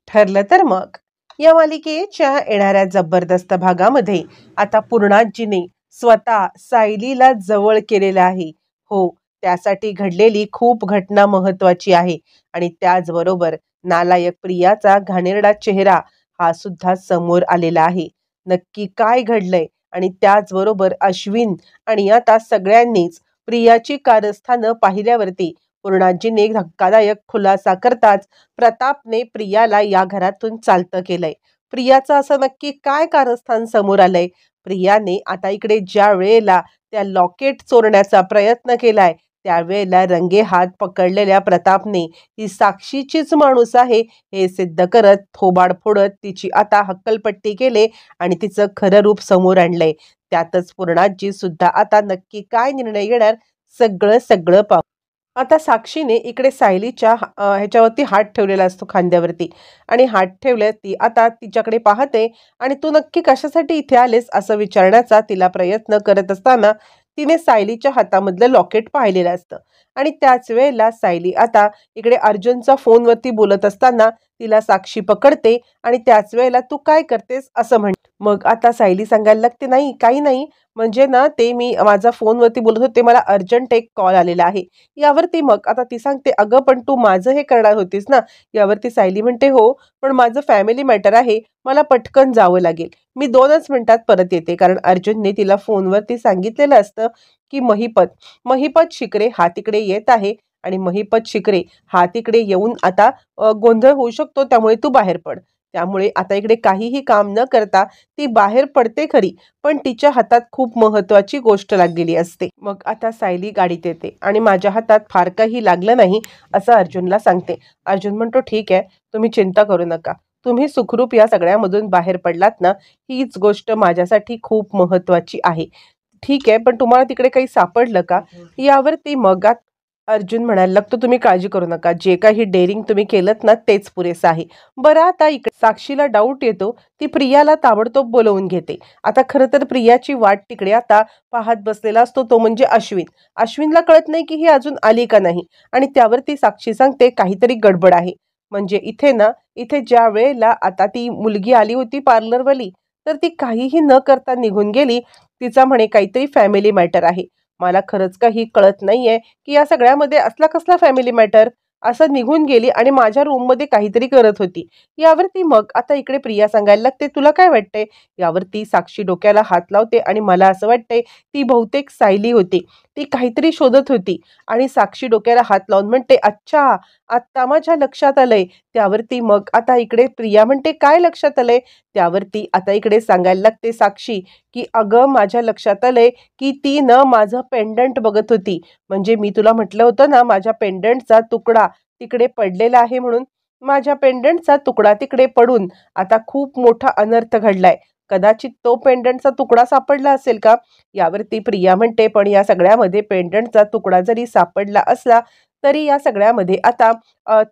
ठरलं तर मग या मालिकेच्या येणाऱ्या जबरदस्त भागामध्ये आता पूर्णाजीने स्वतः सायलीला जवळ केलेलं आहे. हो, त्यासाठी घडलेली खूप घटना महत्वाची आहे आणि त्याचबरोबर नालायक प्रियाचा घाणेरडा चेहरा हा सुद्धा समोर आलेला आहे. नक्की काय घडलंय आणि त्याचबरोबर अश्विन आणि आता सगळ्यांनीच प्रियाची कारस्थानं पाहिल्यावरती पूर्णाजीने धक्कादायक खुलासा करताच प्रतापने प्रियाला या घरातून चालतं केलंय. प्रियाचं असं नक्की काय कारस्थान समोर आलंय? प्रियाने आता इकडे ज्या वेळेला त्या लॉकेट चोरण्याचा प्रयत्न केलाय त्यावेळेला रंगेहात पकडलेल्या प्रतापने ही साक्षीचीच माणूस आहे हे सिद्ध करत थोबाड फोडत तिची आता हक्कलपट्टी केले आणि तिचं खरं रूप समोर आणलंय. त्यातच पूर्णाजी सुद्धा आता नक्की काय निर्णय घेणार सगळं सगळं पाहू. आता साक्षीने इकडे सायलीच्या ह्याच्यावरती हात ठेवलेला असतो खांद्यावरती आणि हात ठेवले ती आता तिच्याकडे पाहते आणि तू नक्की कशासाठी इथे आलेस असं विचारण्याचा तिला प्रयत्न करत असताना तिने सायलीच्या हातामधलं लॉकेट पाहिलेलं असतं आणि त्याच वेळेला सायली आता इकडे अर्जुनचा फोनवरती बोलत असताना तिला साक्षी पकडते आणि त्याच वेळेला तू काय करतेस असं म्हणते. मग आता सायली सांगायला लागते नाही काही नाही, म्हणजे ना ते मी माझा फोनवरती बोलत होते, मला अर्जंट एक कॉल आलेला आहे. यावरती मग आता ती सांगते अगं पण तू माझं हे करणार होतीस ना. यावरती सायली म्हणते हो पण माझं फॅमिली मॅटर आहे, मला पटकन जावं लागेल, मी 2च मिनिटात परत येते. कारण अर्जुनने तिला फोनवरती सांगितलेलं असतं की महिपत महिपत शिकरे हा तिकडे येत आहे आणि महिपत शिकरे हा तिकडे येऊन आता गोंधळ होऊ शकतो, त्यामुळे तू बाहेर पड. त्यामुळे आता इकडे काहीही काम न करता ती बाहेर पडते खरी, पण तिच्या हातात खूप महत्वाची गोष्ट लागलेली असते. मग आता सायली गाडीत येते आणि माझ्या हातात फार काही लागलं नाही असं अर्जुनला सांगते. अर्जुन म्हणतो ठीक आहे, तुम्ही चिंता करू नका, तुम्ही सुखरूप या सगळ्यामधून बाहेर पडलात ना, हीच गोष्ट माझ्यासाठी खूप महत्वाची आहे. ठीक आहे, पण तुम्हाला तिकडे काही सापडलं का? यावरती मग अर्जुन म्हणायला लागतो तुम्ही काळजी करू नका, जे काही डेअरिंग तुम्ही केलं ना तेच पुरेसं आहे. बरं आता इकडे साक्षीला डाऊट येतो, ती प्रियाला ताबडतोब बोलवून घेते. आता खरं तर प्रियाची वाट तिकडे आता पाहत बसलेला असतो तो म्हणजे अश्विन. अश्विनला कळत नाही की ही अजून आली का नाही आणि त्यावरती साक्षी सांगते काहीतरी गडबड आहे. म्हणजे इथे ना, इथे ज्या वेळेला आता ती मुलगी आली होती पार्लरवाली तर ती काहीही न करता निघून गेली. तिचा म्हणे काहीतरी फॅमिली मॅटर आहे. मला खरंच काही कळत नाहीये की या सगळ्यामध्ये असला कसला फॅमिली मॅटर. असं निघून गेली आणि माझ्या रूममध्ये काहीतरी करत होती. यावरती मग आता इकडे प्रिया सांगायला लागते तुला काय वाटतंय? यावरती साक्षी डोक्याला हात लावते आणि मला असं वाटतंय ती बहुतेक सायली होती, ती काहीतरी शोधत होती. आणि साक्षी डोक्याला हात लावून म्हणते अच्छा, आत्ता माझ्या लक्षात आलंय. त्यावरती मग आता इकडे प्रिया म्हणते काय लक्षात आलंय? त्यावरती आता इकडे सांगायला लागते साक्षी की अगं माझ्या लक्षात आलंय की ती न माझं पेंडंट बघत होती. म्हणजे मी तुला म्हटलं होतं ना माझ्या पेंडंटचा तुकडा तिकडे पडलेला आहे म्हणून. माझ्या पेंडंटचा तुकडा तिकडे पडून आता खूप मोठा अनर्थ घडलाय. कदाचित तो पेंडंटचा तुकडा सापडला असेल का? यावरती प्रिया म्हणते पण या सगळ्यामध्ये पेंडंटचा तुकडा जरी सापडला असला तरी या सगळ्यामध्ये आता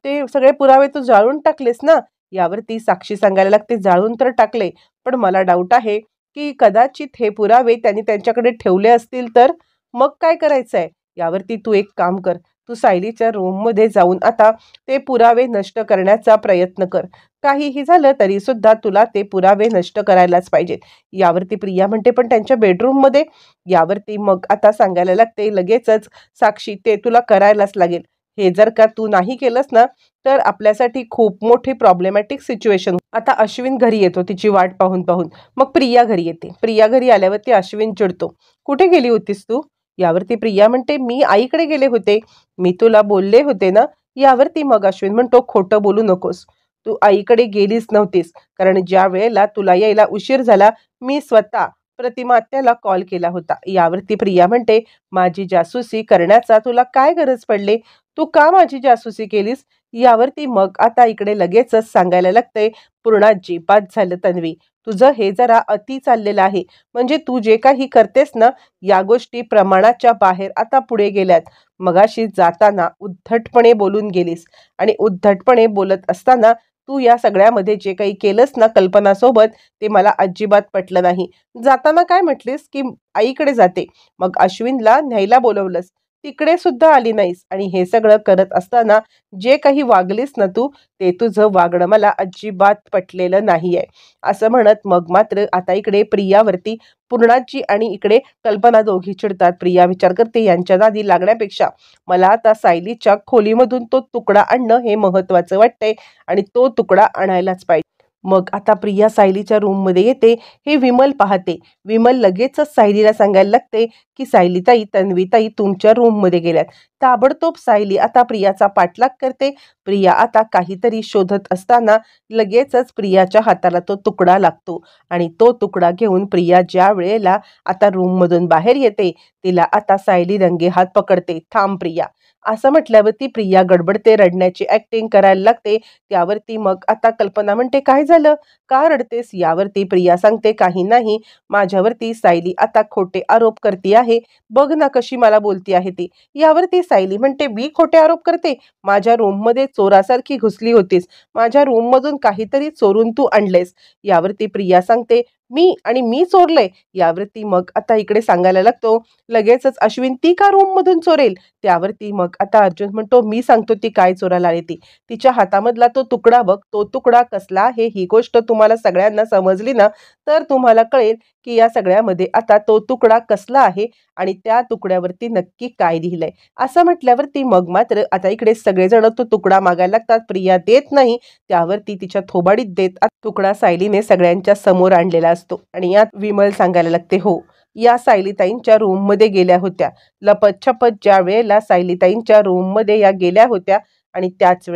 ते सगळे पुरावे तू जाळून टाकलेस ना. यावरती साक्षी सांगायला लागते जाळून तर टाकले, पण मला डाऊट आहे की कदाचित हे पुरावे त्यांनी त्यांच्याकडे ठेवले असतील तर मग काय करायचंय? यावरती तू एक काम कर, तू सायलीच्या रूममध्ये जाऊन आता ते पुरावे नष्ट करण्याचा प्रयत्न कर. काहीही झालं तरी सुद्धा तुला ते पुरावे नष्ट करायलाच पाहिजेत. यावरती प्रिया म्हणते पण त्यांच्या बेडरूममध्ये. यावरती मग आता सांगायला लागते लगेचच साक्षी ते तुला करायलाच लागेल. हे जर का तू नाही केलंस ना तर आपल्यासाठी खूप मोठी प्रॉब्लेमॅटिक सिच्युएशन. आता अश्विन घरी येतो तिची वाट पाहून पाहून. मग प्रिया घरी येते. प्रिया घरी आल्यावरती अश्विन चिडतो, कुठे गेली होतीस तू? यावरती प्रिया म्हणते मी आईकडे गेले होते, मी तुला बोलले होते ना. यावरती मग अश्विन म्हणतो खोटं बोलू नकोस, तू आईकडे गेलीच नव्हतीस. कारण ज्या वेळेला तुला यायला उशीर झाला मी स्वतः प्रतिमा आत्याला कॉल केला होता. यावरती प्रिया म्हणते माझी जासूसी करण्याचा तुला काय गरज पडले, तू का माझी जासूसी केलीस? यावरती मग आता इकडे लगेचच सांगायला लागतंय पूर्णाजी बाद झालं तन्वी, तुझं हे जरा अति चाललेलं आहे. म्हणजे तू जे काही करतेस ना या गोष्टी प्रमाणाच्या बाहेर आता पुढे गेल्यात. मगाशी जाताना उद्धटपणे बोलून गेलीस आणि उद्धटपणे बोलत असताना तू या सगळ्यामध्ये जे काही केलंस ना कल्पनासोबत ते मला अजिबात पटलं नाही. जाताना काय म्हटलीस की आईकडे जाते, मग अश्विनला न्यायला बोलवलंस. तिकडे सुद्धा आली नाहीस आणि हे सगळं करत असताना जे काही वागलीस ना तू, ते तुझं वागणं मला अजिबात पटलेलं नाहीये. असं म्हणत मग मात्र आता इकडे प्रियावरती पूर्णाची आणि इकडे कल्पना दोघी चिडतात. प्रिया विचार करते यांच्या नादी लागण्यापेक्षा मला आता सायलीच्या खोलीमधून तो तुकडा आणणं हे महत्वाचं वाटतंय आणि तो तुकडा आणायलाच पाहिजे. मग आता प्रिया सायलीच्या रूममध्ये येते. हे विमल पाहते. विमल लगेचच सायलीला सांगायला लागते की सायलीताई, तन्वीताई तुमच्या रूममध्ये गेल्यात. ताबडतोब सायली आता प्रियाचा पाठलाग करते. प्रिया आता काहीतरी शोधत असताना लगेचच प्रियाच्या हाताला तो तुकडा लागतो आणि तो तुकडा घेऊन प्रिया ज्या वेळेला आता रूममधून बाहेर येते, तिला आता सायली रंगेहात पकडते. थांब प्रिया, असं म्हटल्यावरती प्रिया गडबडते, रडण्याची ऍक्टिंग करायला लागते. त्यावरती मग आता कल्पना म्हणते काय झालं, का रडतेस? यावरती प्रिया सांगते काही नाही, माझ्यावरती सायली आता खोटे आरोप करते आहे, बघ ना कशी मला बोलती आहे ती. यावरती सायली म्हणते मी खोटे आरोप करते? माझ्या रूममध्ये चोरासारखी घुसली होतीस, माझ्या रूममधून काहीतरी चोरून तू आणलेस. यावरती प्रिया सांगते मी चोरलंय. यावरती मग आता इकडे सांगायला लागतो लगेचच अश्विन ती का रूम मधून चोरेल? त्यावरती मग आता अर्जुन म्हणतो मी सांगतो ती काय चोरायला आली ती. तिच्या हातामधला तो तुकडा बघ, तो तुकडा कसला आहे ही गोष्ट तुम्हाला सगळ्यांना समजली ना, तर तुम्हाला कळेल की या सगळ्यामध्ये आता तो तुकडा कसला आहे आणि त्या तुकड्यावरती नक्की काय लिहिलंय. असं म्हटल्यावरती मग मात्र आता इकडे सगळेजण तो तुकडा मागायला लागतात. प्रिया देत नाही. त्यावरती तिच्या थोबाडीत देत तुकडा सायलीने सगळ्यांच्या समोर आणलेला असतो आणि यात विमल सांगायला लागते हो, या सायलीताईंच्या रूममध्ये गेल्या होत्या. लपत-छपत ज्या वेळेला सायलीताईंच्या रूममध्ये या गेल्या होत्या आणि त्याच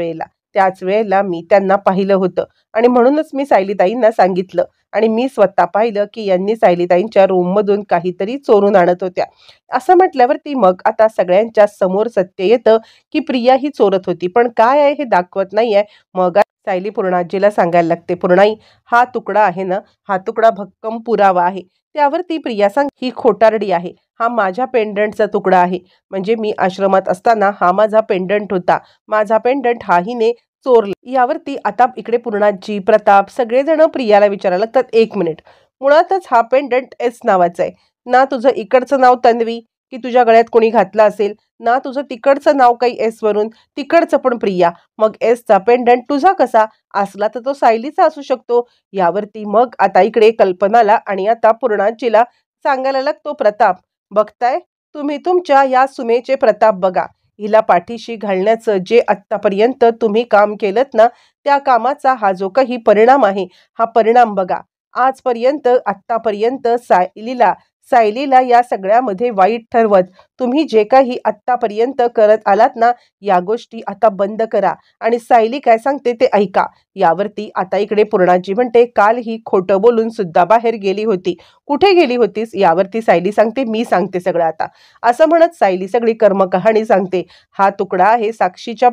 वेळेला मी त्यांना पाहिलं होतं आणि म्हणूनच मी सायलीताईंना सांगितलं आणि मी स्वतः पाहिलं की यांनी सायलीताईंच्या रूममधून काहीतरी चोरून आणत होत्या. असं म्हटल्यावरती मग आता सगळ्यांच्या समोर सत्य येतं की प्रिया ही चोरत होती, पण काय आहे हे दाखवत नाहीये. मग सायली पूर्णाजीला सांगायला लागते पूर्णाई, हा तुकडा आहे ना, हा तुकडा भक्कम पुरावा आहे. त्यावरती प्रिया सांग ही खोटारडी आहे, हा माझ्या पेंडंटचा तुकडा आहे. म्हणजे मी आश्रमात असताना हा माझा पेंडंट होता, माझा पेंडंट हा हिने चोरला. यावरती आता इकडे पूर्णाजी, प्रताप सगळेजण प्रियाला विचारायला लागतात एक मिनिट, मुळातच हा पेंडंट एस नावाचा आहे ना, तुझं इकडचं नाव तन्वी की तुझ्या गळ्यात कोणी घातलं असेल ना, तुझं तिकडचं नाव काही एस वरून, तिकडचं पण प्रिया, मग एसचा पेंडंट तुझा कसा असला तर तो सायलीचा असू शकतो. यावरती मग आता इकडे कल्पनाला आणि आता पूर्णाजीला सांगायला लागतो प्रताप, बघताय तुम्ही तुमच्या या सुनेचे प्रताप बघा, हिला पाठीशी घालण्याचं जे आत्तापर्यंत तुम्ही काम केलं ना, त्या कामाचा हा जो काही परिणाम आहे, हा परिणाम बघा. आजपर्यंत आत्तापर्यंत सायलीला या सगळ्यामध्ये वाईट ठरवत तुम्ही जे काही आत्तापर्यंत करत आलात ना, या गोष्टी आता बंद करा आणि सायली काय सांगते ते ऐका. यावरती आता इकडे पूर्णाजी म्हणते काल ही खोटं बोलून सुद्धा बाहेर गेली होती, कुठे गेली होतीस? यावरती सायली सांगते मी सांगते सगळं आता. असं म्हणत सायली सगळी कर्मकहाणी सांगते. हा तुकडा आहे साक्षीच्या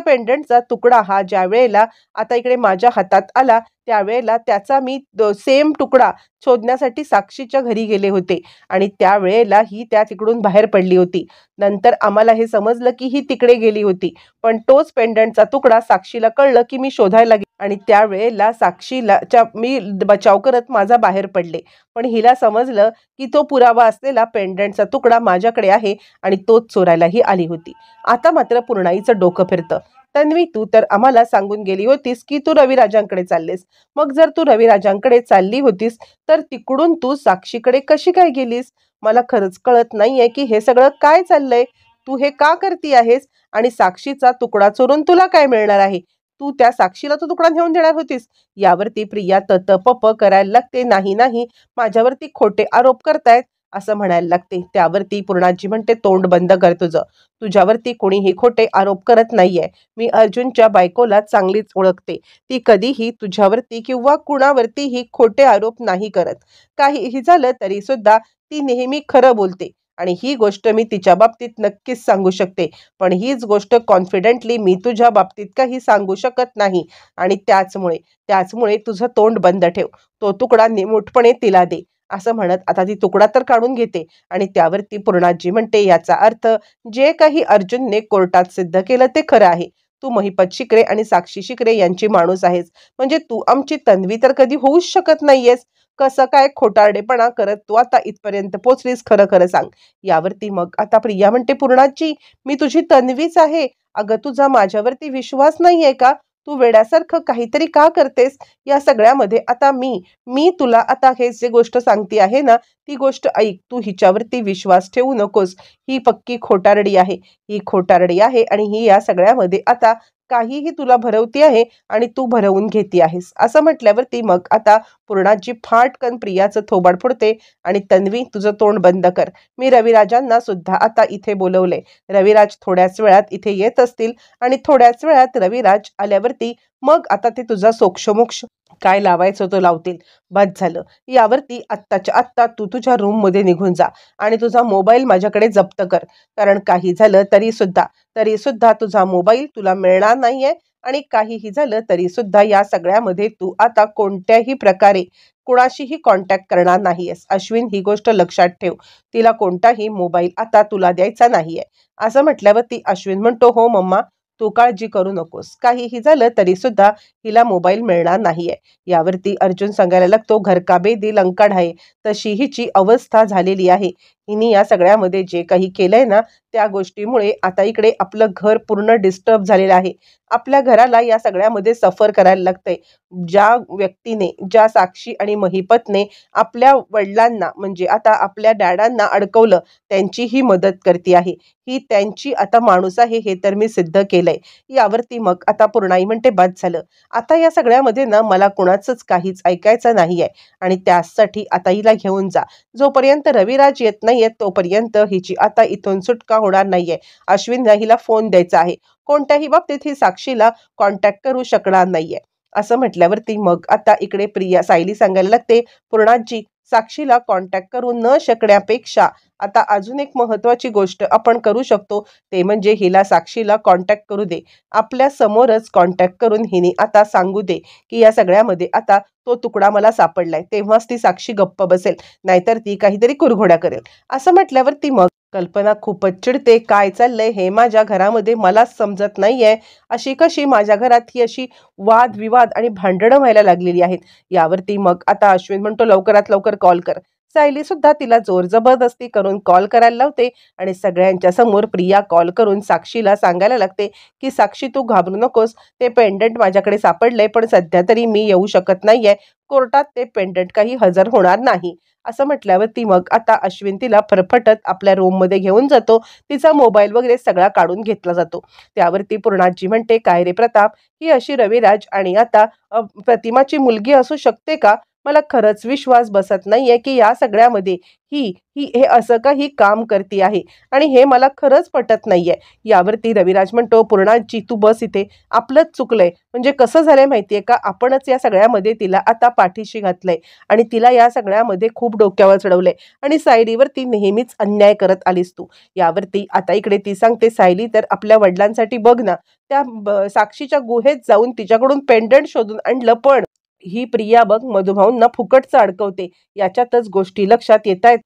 पेंडंटचा तुकडा, हा ज्या वेळेला आता इकडे माझ्या हातात आला त्यावेळेला त्याचा मी सेम तुकडा शोधण्यासाठी साक्षीच्या घरी गेले होते आणि त्यावेळेला ही त्या तिकडून बाहेर पडली होती. नंतर आम्हाला हे समजलं की ही तिकडे गेली होती, पण तोच पेंडंटचा तुकडा साक्षीला कळलं की मी शोधायला गेले आणि त्यावेळेला साक्षीला मी बचाव करत माझा बाहेर पडले, पण हिला समजलं की तो पुरावा असलेला पेंडंटचा तुकडा माझ्याकडे आहे आणि तोच चोरायलाही आली होती. आता मात्र पूर्णाईचं डोकं फिरतं. तन्वी, तू तर आम्हाला सांगून गेली होतीस की तू रविराजांकडे चाललीस, मग जर तू रविराजांकडे चालली होतीस तर तिकडून तू साक्षीकडे कशी काय गेलीस? मला खरंच कळत नाहीये की हे सगळं काय चाललंय, तू हे का करती आहेस आणि साक्षीचा तुकडा चोरून तुला काय मिळणार आहे? तू त्या साक्षीला तो तुकडा नेऊन देणार होतीस. यावरती प्रिया तत करायला लागते, नाही नाही, माझ्यावरती खोटे आरोप करतायत असं म्हणायला लागते. त्यावरती पूर्णाजी म्हणते तोंड बंद कर तुझं, तुझ्यावरती कोणीही खोटे आरोप करत नाहीये. मी अर्जुनच्या बायकोला चांगलीच ओळखते, ती कधीही तुझ्यावरती किंवा कुणावरतीही खोटे आरोप नाही करत. काहीही झालं तरी सुद्धा ती नेहमी खरं बोलते आणि ही गोष्ट मी तिच्या बाबतीत नक्कीच सांगू शकते, पण हीच गोष्ट कॉन्फिडेंटली मी तुझ्या बाबतीत काही सांगू शकत नाही आणि त्याचमुळे तुझं तोंड बंद ठेव, तो तुकडा निमूटपणे तिला दे. असं म्हणत आता ती तुकडा तर काढून घेते आणि त्यावरती पूर्णाजी म्हणते याचा अर्थ जे काही अर्जुनने कोर्टात सिद्ध केलं ते खरं आहे, तू महिपत शिकरे आणि साक्षी शिकरे यांची माणूस आहेस, म्हणजे तू आमची तन्वी तर कधी होऊच शकत नाहीयेस. कसं काय खोटारडेपणा करत तू आता इथपर्यंत पोचलीस, खरं खरं सांग. यावरती मग आता प्रिया म्हणते, पूर्णाजी मी तुझी तन्वीच आहे. अगं तुझा माझ्यावरती विश्वास नाहीये का? तू वेड्यासारखं काहीतरी का करतेस? या सगळ्यामध्ये आता मी मी तुला आता हे जे गोष्ट सांगते आहे ना, ती गोष्ट ऐक. तू हिच्यावरती विश्वास ठेवू नकोस. ही पक्की खोटारडी आहे. ही खोटारडी आहे आणि ही या सगळ्यामध्ये आता काहीही तुला भरवती आहे आणि तू भरवून घेती आहेस. असं म्हटल्यावरती मग आता पूर्णाची फाटकन प्रियाचं थोबाड फोडते आणि तन्वी तुझं तोंड बंद कर. मी रविराजांना सुद्धा आता इथे बोलवलंय. रविराज थोड्याच वेळात इथे येत असतील आणि थोड्याच वेळात रविराज आल्यावरती मग आता ते तुझा सोक्षमोक्ष काय लावायचं तो लावतील. बस झालं. यावरती आत्ताच्या आत्ता तू तुझ्या रूममध्ये निघून जा आणि तुझा मोबाईल माझ्याकडे जप्त कर. कारण काही झालं तरी सुद्धा तुझा मोबाईल तुला मिळणार नाहीये आणि काहीही झालं तरी सुद्धा या सगळ्यामध्ये तू आता कोणत्याही प्रकारे कुणाशीही कॉन्टॅक्ट करणार नाहीयेस. अश्विन ही गोष्ट लक्षात ठेव. तिला कोणताही मोबाईल आता तुला द्यायचा नाहीये. असं म्हटल्यावरती अश्विन म्हणतो, हो मम्मा, तू काळजी करू नकोस. काहीही झालं तरी सुद्धा हिला मोबाईल मिळणार नाहीये. यावरती अर्जुन सांगायला लागतो, घर का बेदी लंकाढ आहे तशी हिची अवस्था झालेली आहे. हिने या सगळ्यामध्ये जे काही केलंय ना, त्या गोष्टीमुळे आता इकडे आपलं घर पूर्ण डिस्टर्ब झालेलं आहे. आपल्या घराला या सगळ्यामध्ये सफर करायला लागतंय. ज्या व्यक्तीने, ज्या साक्षी आणि महिपतने आपल्या वडिलांना म्हणजे आता आपल्या डॅडांना अडकवलं, त्यांची ही मदत करते आहे. ही त्यांची आता माणूस आहे हे तर मी सिद्ध केलंय. यावरती मग आता पूर्णाई म्हणते, बस झालं. आता या सगळ्यामध्ये ना मला कुणाचंच काहीच ऐकायचं नाहीये आणि त्यासाठी आता हिला घेऊन जा. जोपर्यंत रविराज येत नाहीये तोपर्यंत हिची आता इथून सुटका होणार नाहीये. अश्विनला हिला फोन द्यायचा आहे. कोणत्याही बाबतीत ही साक्षीला कॉन्टॅक्ट करू शकणार नाहीये. असं म्हटल्यावरती मग आता इकडे प्रिया सायली सांगायला लागते, पूर्णाजी साक्षीला कॉन्टॅक्ट करू न शकण्यापेक्षा आता अजून एक महत्वाची गोष्ट आपण करू शकतो, ते म्हणजे हिला साक्षीला कॉन्टॅक्ट करू दे. आपल्या समोरच कॉन्टॅक्ट करून हिने आता सांगू दे की या सगळ्यामध्ये आता तो तुकडा मला सापडलाय. तेव्हाच ती साक्षी गप्प बसेल, नाहीतर ती काहीतरी कुरघोड्या करेल. असं म्हटल्यावरती मग कल्पना खूपच चिडते. काय चाललंय हे माझ्या घरामध्ये मलाच समजत नाहीये. अशी कशी माझ्या घरात ही अशी वादविवाद आणि भांडणं व्हायला लागलेली आहेत. यावरती मग आता अश्विन म्हणतो, लवकरात लवकर कॉल कर. सायली सुद्धा तिला जोर जबरदस्ती करून कॉल करायला लावते आणि सगळ्यांच्या समोर प्रिया कॉल करून साक्षीला सांगायला लागते की साक्षी तू घाबरू नकोस. ते पेंडंट माझ्याकडे सापडलंय, पण सध्या तरी मी येऊ शकत नाहीये. कोर्टात ते पेंडंट काही हजर होणार नाही. असं म्हटल्यावरती मग आता अश्विन तिला फरफटत आपल्या रूममध्ये घेऊन जातो. तिचा मोबाईल वगैरे सगळा काढून घेतला जातो. त्यावरती पूर्णाजी म्हणते, काय रे प्रताप, ही अशी रविराज आणि आता प्रतिमाची मुलगी असू शकते का? मला खरंच विश्वास बसत नाहीये की या सगळ्यामध्ये ही ही हे असं काही काम करते आहे आणि हे मला खरंच पटत नाहीये. यावरती रविराज म्हणतो, पूर्णाजी तू बस इथे. आपलंच चुकलंय. म्हणजे कसं झालंय माहितीये का, आपणच या सगळ्यामध्ये तिला आता पाठीशी घातलंय आणि तिला या सगळ्यामध्ये खूप डोक्यावर चढवलंय आणि सायलीवरती नेहमीच अन्याय करत आलीस तू. यावरती आता इकडे ती सांगते, सायली तर आपल्या वडिलांसाठी बघ ना, त्या साक्षीच्या गुहेत जाऊन तिच्याकडून पेंडंट शोधून आणलं, पण ही प्रिया बघ मधुभाऊंना फुकटचं अडकवते. याच्यातच गोष्टी लक्षात येतायत.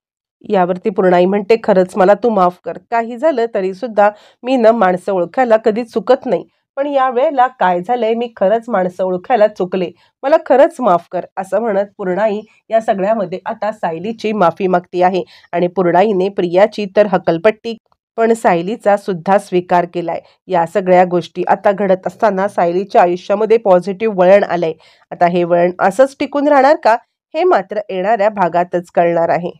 यावरती पूर्णाई म्हणते, खरंच मला तू माफ कर. काही झालं तरी सुद्धा मी न माणसं ओळखायला कधी चुकत नाही, पण या वेळेला काय झालंय, मी खरंच माणसं ओळखायला चुकले. मला खरंच माफ कर. असं म्हणत पूर्णाई या सगळ्यामध्ये आता सायलीची माफी मागती आहे आणि पूर्णाईने प्रियाची तर हकलपट्टी पण सायलीचा सुद्धा स्वीकार केलाय. या सगळ्या गोष्टी आता घडत असताना सायलीच्या आयुष्यामध्ये पॉझिटिव्ह वळण आलंय. आता हे वळण असंच टिकून राहणार का, हे मात्र येणाऱ्या भागातच कळणार आहे.